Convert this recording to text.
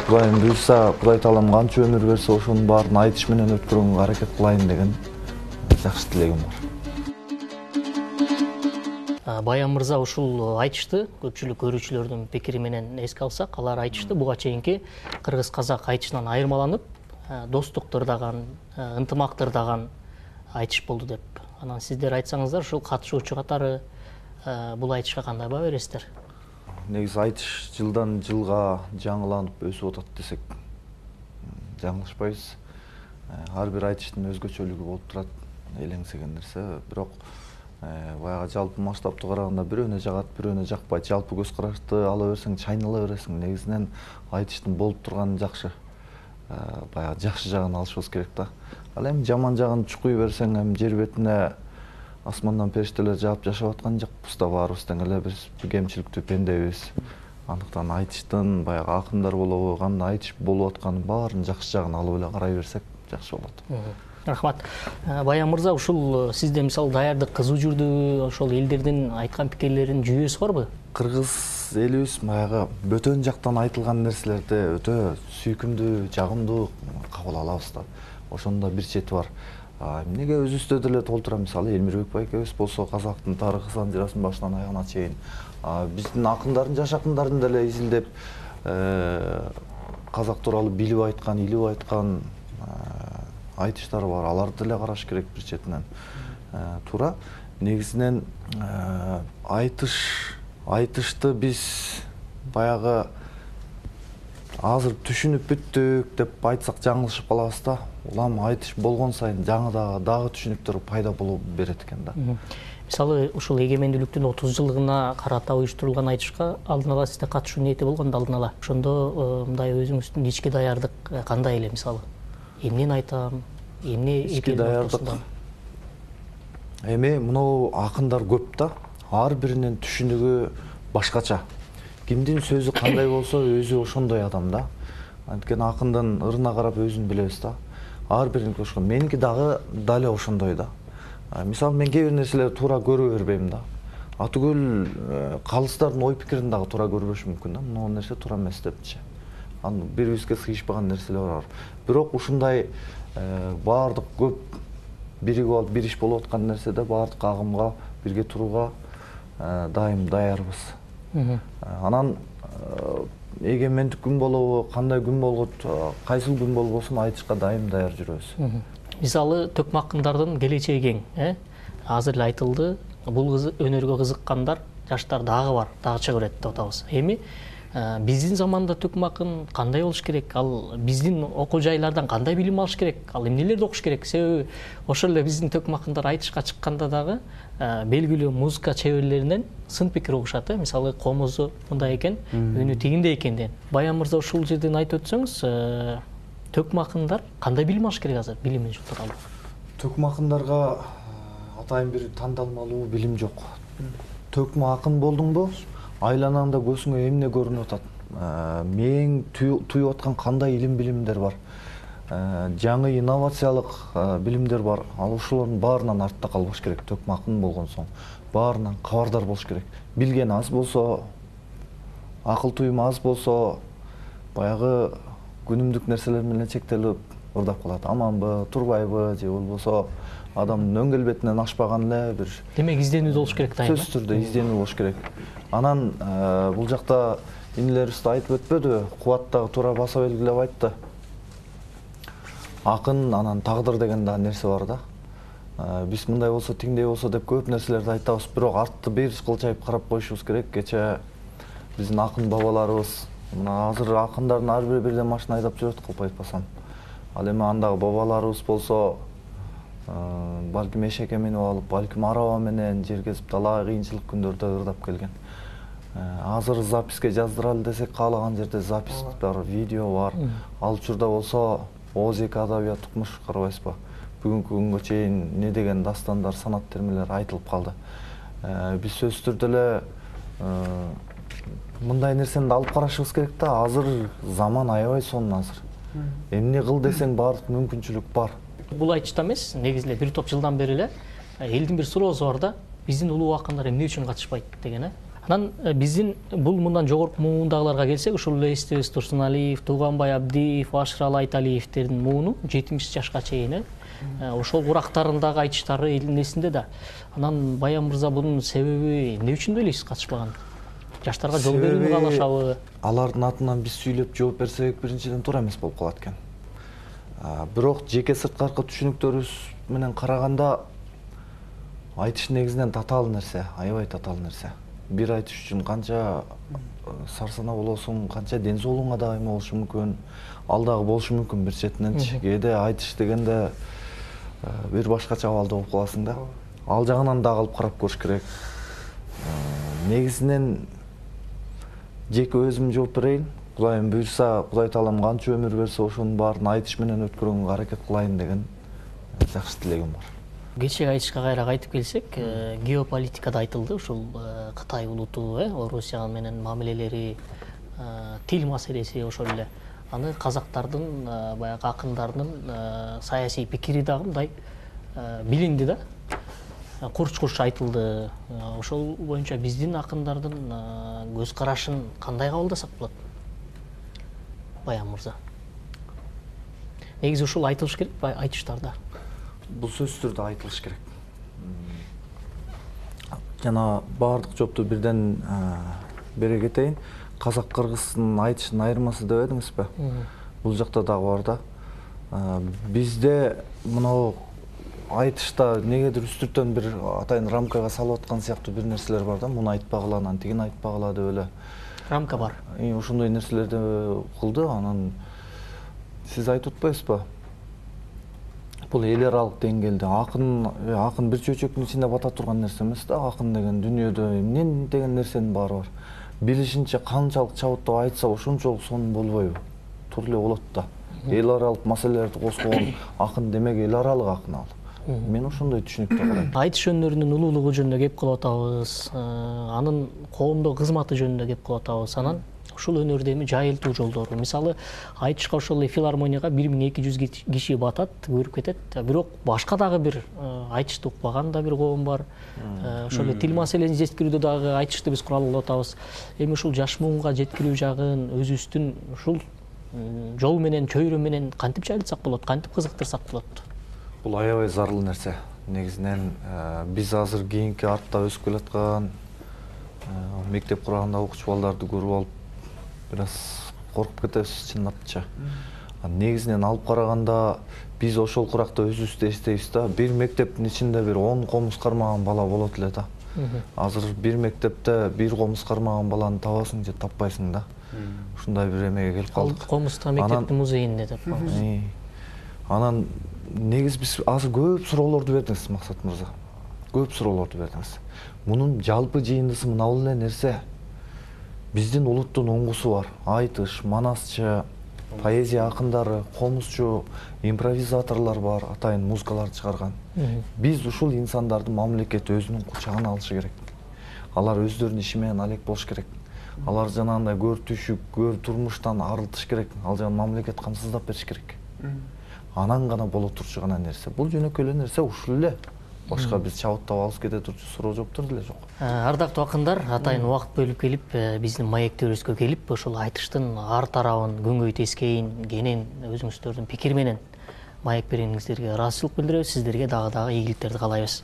Кудайым буйрса, Кудай таалам канча өмүр берсе, ошонун баарын айтыш менен өткөрүүгө аракет кылайын деген жакшы тилегим бар. Баян мырза ушул айтышты, көпчүлүк көрүүчүлөрдүн пикири менен эске алсак, алар айтышты буга чейинки кыргыз-казак айтышынан айырмаланып, достук тырдаган, ынтымак тырдаган айтыш болду деп. Анан сиздер айтсаңыздар, ушул катышуучу катары бул айтышка кандай баа бересиздер? Негизи айтыш жылдан жылга жаңыланып өсүп атат десек жаңылышпайбыз. Ар бир айтыштын өзгөчөлүгү болуп турат, элеңсеген нерсе. Бирок баягы жалпы масштабты караганда бирөөнө жагат, бирөөнө жакпайт. Жалпы көз карашты ала берсең, чайнала бересиң. Негизинен айтыштын болуп турганы жакшы. Баягы жакшы жагын алышыбыз керек да. Ал эми жаман жагын чукуй берсең, эми жер бетине асмандан периштелер жаап жашап аткан жокпуз да, баарыбыз тең эле биз кемчиликтүү пендебиз. Андыктан айтыштын баягы акындар болобу, кандай айтыш болуп атканын баарын жакшы жагын алып эле карай берсек жакшы болот. Рахмат. Баян мырза, ушул сизде мисалы даярдык кызуу жүрдү, ошол элдердин айткан пикирлеринин жүйөсү барбы? Кыргыз элибиз баягы бөтөн жактан айтылган нерселерди өтө сүйкүмдүү, жагымдуу кабыл алабыз да. Ошондо бир чети бар. Эмнеге өзүбүздө деле толтура, мисалы Элмир Өкбайкебиз болсо казактын тарыхы санжырасын башынан аягына чейин биздин акындардын, жаш акындардын деле изилдеп казак тууралуу билип айткан, илип айткан айтыштары бар. Аларды деле караш керек бир четинен. Туура. Негизинен айтышты биз баягы азыр түшүнүп бүттүк деп айтсак жаңылышып калабыз да. Улам айтыш болгон сайын жаңы дагы түшүнүктөр пайда болуп берет экен да. Мисалы, ушул эгемендүүлүктүн 30 жылдыгына карата уюштурулган айтышка алдын ала сизде катышуу ниети болгон да, алдын ала. Ошондо мындай өзүңүздүн ички даярдык кандай эле, мисалы? Эмнени айтам, эмне ички даярдык? Эми мынау акындар көп да. Ар биринин түшүнүгү башкача. Кимдин сөзү кандай болсо, өзү ошондой адам да. Анткени акындын ырына карап өзүн билебиз да. Ар бириники ошол. Меники дагы дале ошондой да. Мисалы, мен кээ бир нерселерди туура көрө бербейм да. Атүгүл калыстардын ой пикирин дагы туура көрбөшүм мүмкүн да. Мына нерсе туура эмес депчи. Анын бири-бирибизге сыйышпаган нерселер бар. Бирок ушундай баардык көп биригип алып бир иш болуп аткан нерседе баардык агымга бирге турууга дайым даярбыз. Анан эгемендик күн болобу, кандай күн болгот, кайсыл күн болбосун айтышка дайым даяр жүрөбүз. Мисалы, төкмө акындардын келечеги кең, азыр эле айтылды. Бул өнөргө кызыккандар, жаштар дагы бар, дагыча көрөт деп атабыз. Эми биздин заманда төкмө акын кандай болуш керек? Ал биздин окуу жайлардан кандай билим алыш керек? Ал эмнелерди окуш керек? Себеби ошол эле биздин төкмө акындар айтышка чыкканда дагы белгилүү музыка чеберлеринен сын пикир угушат. Мисалы, комузу мындай экен, үнү тигиндей экен деген. Баян мырза, ушул жерден айтып өтсөңүз, төкмө акындар кандай билим алыш керек азыр, билимин тууралуу? Төкмө акындарга атайын бир тандалмалуу билим жок. Төкмө акын болдуңбу, айланаңда көзүңө эмне көрүнүп атат? Мээң туюп аткан кандай илим билимдер бар? Жаңы инновациялык билимдер бар. Ал ошолордун баарынан артта калбаш керек. Төкмө акын болгон соң баарынан кабардар болуш керек. Билген аз болсо, акыл туюм аз болсо, баягы күнүмдүк нерселер менен чектелип ырдап калат. Аманбы, турбайбы, же болбосо адамдын өң келбетинен ашпаган эле бир. Демек, изденүүдө болуш керек да. Сөзсүз түрдө изденүү болуш керек. Анан бул жакта инилерибиз да айтып өтпөдү, Кубат дагы туура баса белгилеп айтты. Акын, анан тагдыр деген да нерсе бар да. Биз мындай болсо, тиңдей болсо деп көп нерселерди айтабыз, бирок артты бир кылчайып карап коюшубуз керек. Кече биздин акын бабаларыбыз, мына азыр акындардын ар бири бирден машина айдап жүрөт, кылп айтпасам. Ал эми андагы бабаларыбыз болсо, балким эшекке минип алып, балким араба менен жер кезип талай кыйынчылык күндөрдө ырдап келген. Азыр записке жаздыралы десек, каалаган жерде запись бар, видео бар. Ал учурда болсо Оз эки адабият укмуш, карабайсызбы? Бүгүнкү күнгө чейин не деген дастандар, санат термелер айтылып калды. Биз сөзсүз түрдө эле мындай нерсени алып карашыбыз керек да. Азыр заман аябай сонун азыр. Эмне кыл десең баардык мүмкүнчүлүк бар. Бул айтышта эмес, негизинде бир топ жылдан бери эле элдин бир суроосу бар да. Биздин улуу акындар эмне үчүн катышпайт деген. Анан биздин бул мындан жогорку муундагыларга келсек, ушул эле эстебиз Турсуналиев, Тууганбай Абдиев, Ашыралы Айталиевтердин мууну 70 жашка чейин ошол курактарындагы айтыштары элдин эсинде да. Анан Баян мырза бунун себеби эмне үчүн деп элейсиз катышпаган? Жаштарга жол берүүнү каалашабы? Алардын атынан биз сүйлөп жооп берсек биринчиден туура эмес болуп калат экен. Бирок жеке сырткаркы түшүнүктөрүбүз менен караганда айтыш негизинен татаал нерсе, аябай татаал нерсе. Бир айтыш үчүн канча сарсана болосуң, канча ден соолугуңа да кайма болушу мүмкүн, ал дагы болушу мүмкүн бир четиненчи. Кээде айтыш дегенде бир башкача абалда болуп каласың да. Ал жагынан дагы алып карап көрүш керек. Негизинен жеке өзүм жооп берейин. Кудайым буйрса, Кудай таалам канча өмүр берсе, ошонун баарын айтыш менен өткөргөнгө аракет кылайын деген жакшы тилегим бар. Кечеги айтышка кайра кайтып келсек, геополитикада айтылды, ушул Кытай улуту, Орусия менен мамилелери, тил маселеси ошол эле. Аны казактардын, баягы акындарынын саясий пикири дагы мындай билинди да. Курч айтылды. Ошол боюнча биздин акындардын көз карашын кандай кабылдасак болот? Баян мырза. Негизи ушул айтылыш керек айтыштарда. Бул сөзсүз түрдө айтылыш керек. Жана баардык жоопту бирден бере кетейин. Казак кыргыздын айтышынын айырмасы деп эдиңизби? Бул жакта дагы бар да. Бизде мынау айтышта негедир үстүртөн бир атайын рамкага салып аткан сыяктуу бир нерселер бар да. Муну айтпагыла, анан тигини айтпагыла деп эле. Рамка бар. Ошондой нерселерди кылды. Анан сиз айтып атпайсызбы? Бул эл аралык деңгээлде акын бир чөйчөктүн ичинде бата турган нерсе эмес да. Акын деген дүйнөдө эмне деген нерсенин баары бар. Билишинче канчалык чабыттап айтса ошончолук сонун болбойбу? Туура эле болот да. Эл аралык маселелерди козгогон акын демек эл аралык акын ал. Мен ошондой түшүнүктө карайм. Айтыш өнөрүнүн улуулугу жөнүндө кеп кылып атабыз, анын коомдо кызматы жөнүндө кеп кылып атабыз. Анан ушул өнөрдө эми жайылтуу жолдору. Мисалы, айтышка ошол эле филармонияга 1200 киши батат, көрүп кетет. Бирок башка дагы бир айтышты укпаган да бир коом бар. Ошол эле тил маселесин жеткирүүдө дагы айтышты биз кураллап атабыз. Эми ушул жаш муунга жеткирүү жагын өзүбүздүн ушул жол менен, чөйрө менен кантип жайылтсак болот, кантип кызыктырсак болот? Бул аябай зарыл нерсе. Негизинен биз азыр кийинки артта өсүп келаткан мектеп курагында окуучу балдарды көрүп алып бир аз коркуп кетебиз чындапчы. Негизинен алып караганда биз ошол куракта өзүбүздү эстейбиз да. Бир мектептин ичинде бир 10 комуз кармаган бала болот эле да. Азыр бир мектепте бир комуз кармаган баланы табасың же таппайсың да. Ушундай бир эмеге келип калдык. Комузда мектептин музейинде деп. Анан негиз биз азыр көп суроолорду бердиңиз, Максат мырза. Көп суроолорду бердиңиз. Мунун жалпы жыйындысы мына бул эле нерсе. Биздин улуттун оңгусу бар. Айтыш, манасчы, поэзия акындары, комузчу, импровизаторлор бар, атайын музыкаларды чыгарган. Биз ушул инсандарды мамлекет өзүнүн кучагына алышы керек. Алар өздөрүнүн иши менен алек болуш керек. Алар жанагындай көр түшүк, көр турмуштан арылтыш керек. Ал жагын мамлекет камсыздап бериш керек. Анан гана боло турчу гана нерсе. Бул жөнөкөй эле нерсе, ушул эле. Башка биз чабыттап алып кете турчу суроо жоктур деле жок. Ардактуу акындар, атайын убакыт бөлүп келип, биздин маектебизге келип, ошол айтыштын ар тарабын күнгөй тескейин, кенен өзүңүздөрдүн пикир менен маек бергениңиздерге ыраазычылык билдиребиз. Сиздерге дагы ийгиликтерди каалайбыз.